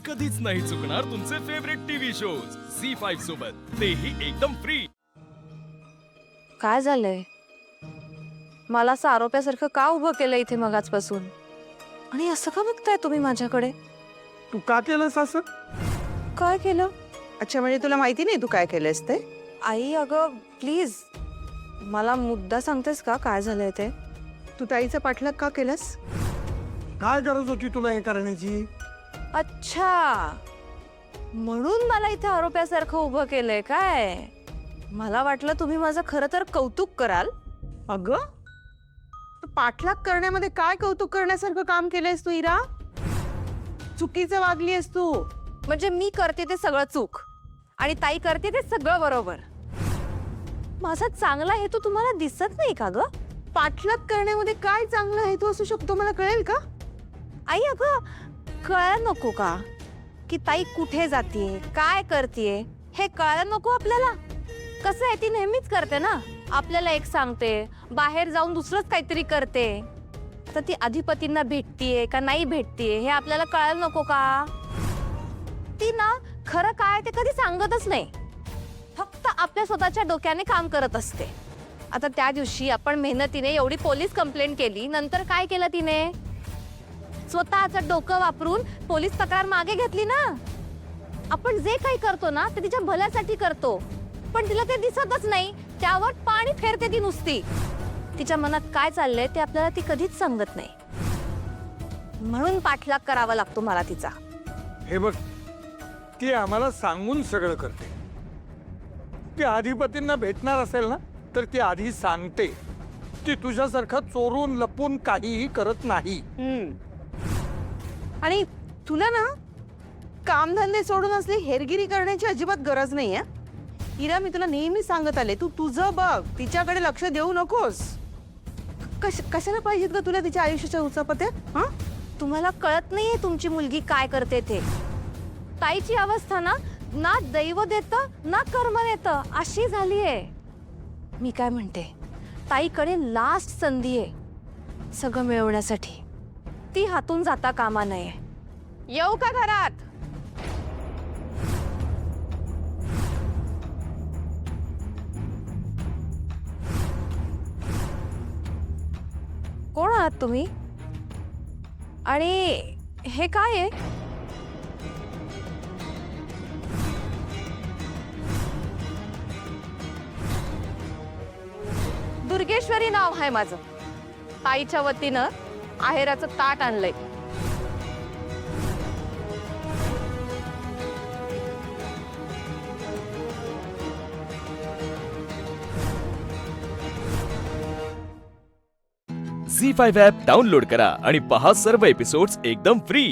कधीच नाही चुकणार तुमचे फेवरेट टीव्ही शोज झी5 सोबत, तेही एकदम फ्री। काय झालंय? मला असं आरोप्यासारखं का उभं केलं इथे मगाचपासून? आणि असं का बघताय तुम्ही माझ्याकडे? तू का केलंस असं? काय केलं? अच्छा, म्हणजे तुला माहिती नाही तू काय केलंस ते? आई अगं प्लीज मला मुद्दा सांगतेस का काय झालंय ते? तू ताईचा पाठलाग का केलास? काय गरज होती तुला हे करण्याची? अच्छा, म्हणून मला इथे आरोप्यासारखं उभं केलंय काय? मला वाटलं तुम्ही माझं खरं तर कौतुक कराल. अगं, तू पाठलाग करण्यामध्ये काय कौतुक करण्यासारखं काम केलंयस तू इरा? चुकीचं वागलीयस तू. म्हणजे मी करते ते सगळं चूक आणि ताई करते ते सगळं बरोबर. माझा चांगला हेतू तुम्हाला दिसत नाही का ग? पाठलाग करण्यामध्ये काय चांगला हेतू असू शकतो मला कळेल का? आई अगं कळायला नको का की ताई कुठे जातीये, काय करतीये हे कळायला नको आपल्याला? कसं आहे ती नेहमीच करते ना, आपल्याला एक सांगते, बाहेर जाऊन दुसरंच काहीतरी करते. तर ती अधिपतींना भेटतीये का नाही भेटतीये हे आपल्याला कळायला नको का? ती ना खरं काय ते कधी सांगतच नाही, फक्त आपल्या स्वतःच्या डोक्याने काम करत असते. आता त्या दिवशी आपण मेहनतीने एवढी पोलीस कंप्लेंट केली, नंतर काय केलं तिने? स्वतःचं डोकं वापरून पोलीस तक्रार मागे घेतली ना. आपण जे काही करतो ना ते तिच्या भल्यासाठी करतो, पण तिला ते दिसतच नाही, त्यावर पाणी फेरते ती नुसती. तिच्या मनात काय चाललंय ते आपल्याला ती कधीच सांगत नाही, म्हणून पाठलाग करावा लागतो मला तिचा. हे बघ, ती आम्हाला सांगून सगळं करते. ती अधिपतींना भेटणार असेल ना तर ती आधी सांगते. ती तुझ्यासारखं चोरून लपून काहीही करत नाही. आणि तुला ना कामधंदे सोडून असली हेरगिरी करण्याची अजिबात गरज नाहीये. इरा, मी तुला नेहमी सांगत आले, तू तुझं बघ, तिच्याकडे लक्ष देऊ नकोस. कशाला पाहिजेत का तुला तिच्या आयुष्याच्या उचापत्या? हा, तुम्हाला कळत नाहीये तुमची मुलगी काय करते ते. ताईची अवस्था ना ना दैव देतं ना कर्म देतं अशी झालीये. मी काय म्हणते, ताईकडे लास्ट संधी आहे सगळं मिळवण्यासाठी, ती हातून जाता कामा नये. येऊ का घरात? कोण आहात तुम्ही? आणि हे काय आहे? दुर्गेश्वरी नाव आहे माझं. ताईच्या वतीनं आहेराचं ताट आणलंय. झी5 ॲप डाउनलोड करा आणि पहा सर्व एपिसोड्स एकदम फ्री।